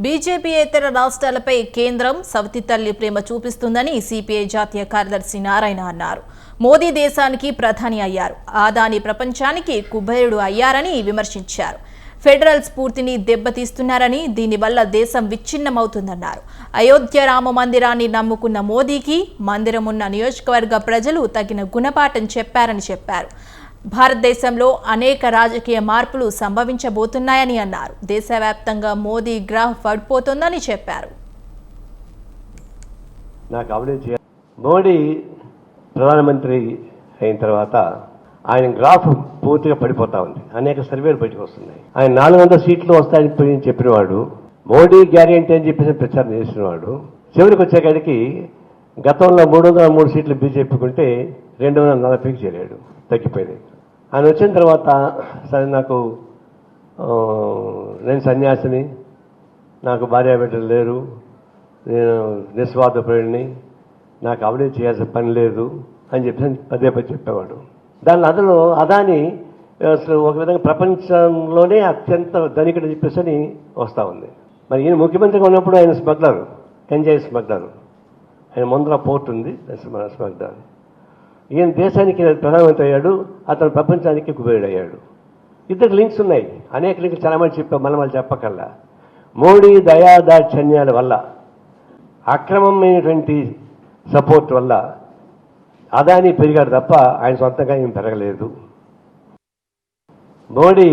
బీజేపీయేతర రాష్ట్రాలపై కేంద్రం సవతి తల్లి ప్రేమ చూపిస్తుందని సిపిఐ జాతీయ కార్యదర్శి నారాయణ అన్నారు. మోదీ దేశానికి ప్రధాని అయ్యారు, ఆదాని ప్రపంచానికి కుబేరుడు అయ్యారని విమర్శించారు. ఫెడరల్ స్ఫూర్తిని దెబ్బతీస్తున్నారని, దీనివల్ల దేశం విచ్ఛిన్నమవుతుందన్నారు. అయోధ్య రామ మందిరాన్ని నమ్ముకున్న మోదీకి మందిరమున్న నియోజకవర్గ ప్రజలు తగిన గుణపాఠం చెప్పారని చెప్పారు. భారతదేశంలో అనేక రాజకీయ మార్పులు సంభవించబోతున్నాయని అన్నారు. దేశవ్యాప్తంగా మోదీ గ్రాఫ్ పడిపోతుందని చెప్పారు. మోడీ ప్రధానమంత్రి అయిన తర్వాత ఆయన గ్రాఫ్ పూర్తిగా పడిపోతా ఉంది. అనేక సర్వేలు బయటకు వస్తున్నాయి. ఆయన 400 సీట్లు వస్తాయని చెప్పినవాడు, మోడీ గ్యారెంటీ అని చెప్పేసి ప్రచారం చేసినవాడు, చివరికి వచ్చేకాడికి గతంలో 303 సీట్లు బీజేపీకుంటే 240కి చేరాడు, తగ్గిపోయింది. ఆయన వచ్చిన తర్వాత సరే నేను సన్యాసిని, నాకు భార్యాబిడ్డలు లేరు, నేను నిస్వార్థపరుడిని, నాకు అవినీతి చేయాల్సిన పని లేదు అని చెప్పి పదే చెప్పేవాడు. దాని అదలో అదాని అసలు ఒక విధంగా ప్రపంచంలోనే అత్యంత ధనికుడు చెప్పేసి అని వస్తూ ఉంది. మరి ఈయన ముఖ్యమంత్రిగా ఉన్నప్పుడు ఆయన స్మగ్లర్, ఎంజాయ్ స్మగ్లర్, ఆయన ముందర పోర్ట్ ఉంది స్మగ్లర్. ఈయన దేశానికి ప్రధానమంత్రి అయ్యాడు, అతను ప్రపంచానికి కుబేరుడు అయ్యాడు. ఇద్దరు లింక్స్ ఉన్నాయి, అనేక లింకులు చాలా మంది చెప్పాం, మనం వాళ్ళు చెప్పకల్లా. మోడీ దయాదాక్షణ్యాల వల్ల, అక్రమమైనటువంటి సపోర్ట్ వల్ల అదాని పెరిగాడు తప్ప ఆయన సొంతంగా ఏం పెరగలేదు. మోడీ